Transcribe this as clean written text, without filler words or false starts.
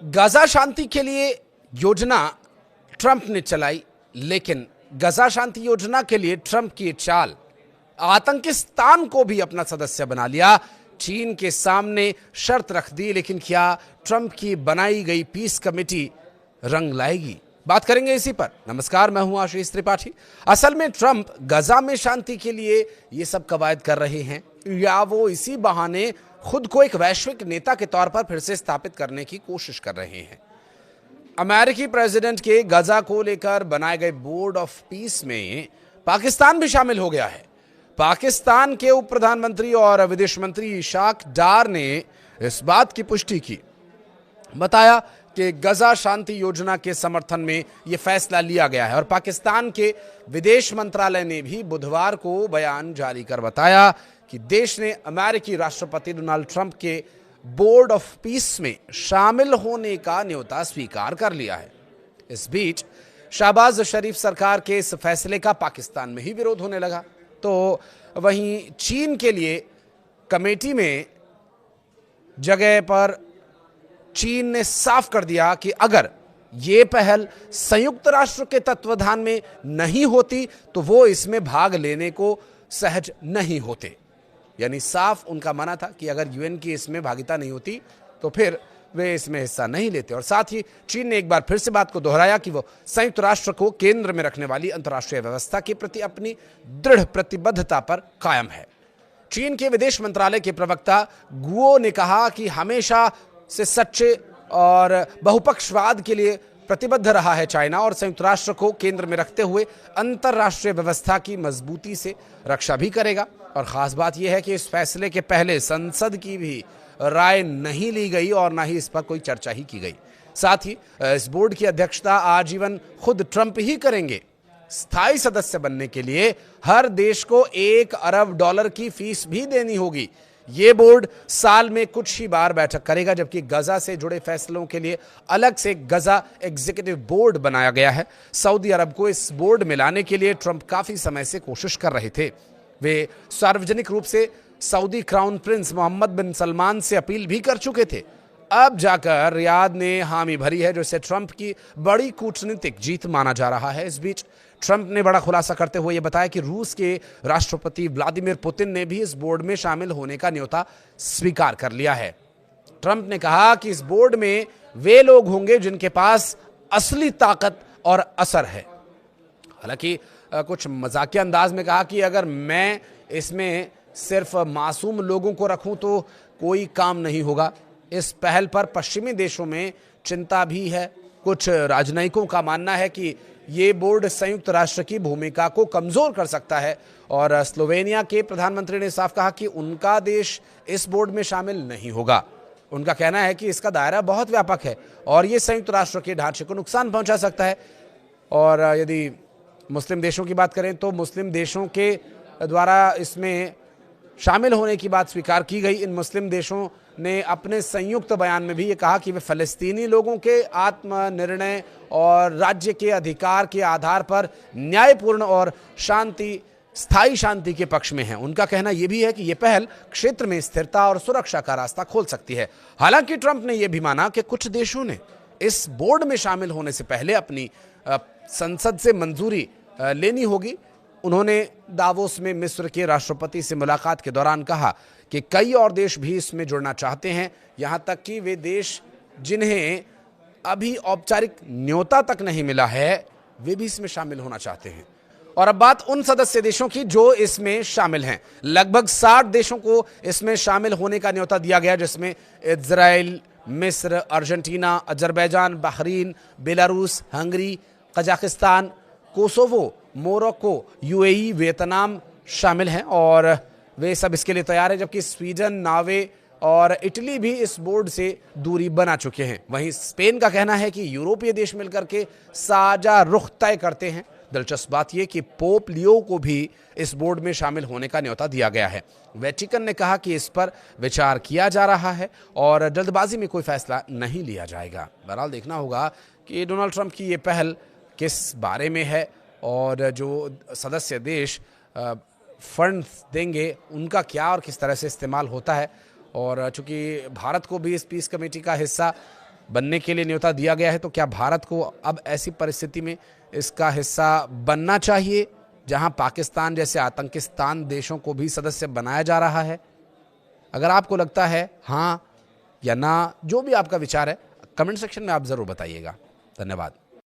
Gaza शांति के लिए योजना ट्रंप ने चलाई, लेकिन गाजा शांति योजना के लिए ट्रंप की चाल आतंकिस्तान को भी अपना सदस्य बना लिया। चीन के सामने शर्त रख दी, लेकिन क्या ट्रंप की बनाई गई पीस कमेटी रंग लाएगी? बात करेंगे इसी पर। नमस्कार, मैं हूं आशीष त्रिपाठी। असल में ट्रंप गाजा में शांति के लिए ये सब कवायद कर रहे हैं, या वो इसी बहाने खुद को एक वैश्विक नेता के तौर पर फिर से स्थापित करने की कोशिश कर रहे हैं? अमेरिकी प्रेसिडेंट के गाजा को लेकर बनाए गए बोर्ड ऑफ पीस में पाकिस्तान भी शामिल हो गया है। पाकिस्तान के उप प्रधानमंत्री और विदेश मंत्री इशाक डार ने इस बात की पुष्टि की, बताया कि गाजा शांति योजना के समर्थन में यह फैसला लिया गया है। और पाकिस्तान के विदेश मंत्रालय ने भी बुधवार को बयान जारी कर बताया कि देश ने अमेरिकी राष्ट्रपति डोनाल्ड ट्रंप के बोर्ड ऑफ पीस में शामिल होने का न्योता स्वीकार कर लिया है। इस बीच शहबाज शरीफ सरकार के इस फैसले का पाकिस्तान में ही विरोध होने लगा, तो वहीं चीन के लिए कमेटी में जगह पर चीन ने साफ कर दिया कि अगर ये पहल संयुक्त राष्ट्र के तत्वाधान में नहीं होती तो वो इसमें भाग लेने को सहज नहीं होते। यानी साफ उनका मानना था कि अगर यूएन की इसमें भागीदारी नहीं होती तो फिर वे इसमें हिस्सा नहीं लेते। और साथ ही चीन ने एक बार फिर से बात को दोहराया कि वो संयुक्त राष्ट्र को केंद्र में रखने वाली अंतर्राष्ट्रीय व्यवस्था के प्रति अपनी दृढ़ प्रतिबद्धता पर कायम है। चीन के विदेश मंत्रालय के प्रवक्ता गुओ ने कहा कि हमेशा से सच्चे और बहुपक्षवाद के लिए प्रतिबद्ध रहा है चाइना, और संयुक्त राष्ट्र को केंद्र में रखते हुए अंतर्राष्ट्रीय व्यवस्था की मजबूती से रक्षा भी करेगा। और खास बात यह है कि इस फैसले के पहले संसद की भी राय नहीं ली गई और ना ही इस पर कोई चर्चा ही की गई। साथ ही इस बोर्ड की अध्यक्षता आजीवन खुद ट्रंप ही करेंगे। स्थायी सदस्य बनने के लिए हर देश को $1 अरब की फीस भी देनी होगी। ये बोर्ड साल में कुछ ही बार बैठक करेगा, जबकि गाजा से जुड़े फैसलों के लिए अलग से गाजा एग्जीक्यूटिव बोर्ड बनाया गया है। सऊदी अरब को इस बोर्ड में लाने के लिए ट्रंप काफी समय से कोशिश कर रहे थे। वे सार्वजनिक रूप से सऊदी क्राउन प्रिंस मोहम्मद बिन सलमान से अपील भी कर चुके थे। अब जाकर रियाद ने हामी भरी है, जो इसे ट्रंप की बड़ी कूटनीतिक जीत माना जा रहा है। इस बीच ट्रंप ने बड़ा खुलासा करते हुए यह बताया कि रूस के राष्ट्रपति व्लादिमीर पुतिन ने भी इस बोर्ड में शामिल होने का न्योता स्वीकार कर लिया है। ट्रंप ने कहा कि इस बोर्ड में वे लोग होंगे जिनके पास असली ताकत और असर है। हालांकि कुछ मजाकिया अंदाज में कहा कि अगर मैं इसमें सिर्फ मासूम लोगों को रखूं तो कोई काम नहीं होगा। इस पहल पर पश्चिमी देशों में चिंता भी है। कुछ राजनयिकों का मानना है कि ये बोर्ड संयुक्त राष्ट्र की भूमिका को कमजोर कर सकता है। और स्लोवेनिया के प्रधानमंत्री ने साफ कहा कि उनका देश इस बोर्ड में शामिल नहीं होगा। उनका कहना है कि इसका दायरा बहुत व्यापक है और ये संयुक्त राष्ट्र के ढांचे को नुकसान पहुंचा सकता है। और यदि मुस्लिम देशों की बात करें तो मुस्लिम देशों के द्वारा इसमें शामिल होने की बात स्वीकार की गई। इन मुस्लिम देशों ने अपने संयुक्त बयान में भी ये कहा कि वे फलस्तीनी लोगों के आत्मनिर्णय और राज्य के अधिकार के आधार पर न्यायपूर्ण और स्थायी शांति के पक्ष में हैं। उनका कहना यह भी है कि यह पहल क्षेत्र में स्थिरता और सुरक्षा का रास्ता खोल सकती है। हालांकि ट्रंप ने यह भी माना कि कुछ देशों ने इस बोर्ड में शामिल होने से पहले अपनी संसद से मंजूरी लेनी होगी। उन्होंने दावोस में मिस्र के राष्ट्रपति से मुलाकात के दौरान कहा कि कई और देश भी इसमें जुड़ना चाहते हैं, यहां तक कि वे देश जिन्हें अभी औपचारिक न्योता तक नहीं मिला है वे भी इसमें शामिल होना चाहते हैं। और अब बात उन सदस्य देशों की जो इसमें शामिल हैं। लगभग 60 देशों को इसमें शामिल होने का न्योता दिया गया, जिसमें इजराइल, मिस्र, Argentina, Azerbaijan, Bahrain, Belarus, Hungary, Kazakhstan, Kosovo, Morocco, UAE, Vietnam शामिल हैं और वे सब इसके लिए तैयार हैं। जबकि स्वीडन, नॉर्वे और इटली भी इस बोर्ड से दूरी बना चुके हैं। वहीं स्पेन का कहना है कि यूरोपीय देश मिलकर के साझा रुख तय करते हैं। दिलचस्प बात यह कि पोप लियो को भी इस बोर्ड में शामिल होने का न्योता दिया गया है। वेटिकन ने कहा कि इस पर विचार किया जा रहा है और जल्दबाजी में कोई फैसला नहीं लिया जाएगा। बहरहाल देखना होगा कि डोनाल्ड ट्रंप की ये पहल किस बारे में है और जो सदस्य देश फंड देंगे उनका क्या और किस तरह से इस्तेमाल होता है। और चूंकि भारत को भी इस पीस कमेटी का हिस्सा बनने के लिए न्योता दिया गया है, तो क्या भारत को अब ऐसी परिस्थिति में इसका हिस्सा बनना चाहिए जहां पाकिस्तान जैसे आतंकिस्तान देशों को भी सदस्य बनाया जा रहा है? अगर आपको लगता है हाँ या ना, जो भी आपका विचार है, कमेंट सेक्शन में आप जरूर बताइएगा। धन्यवाद।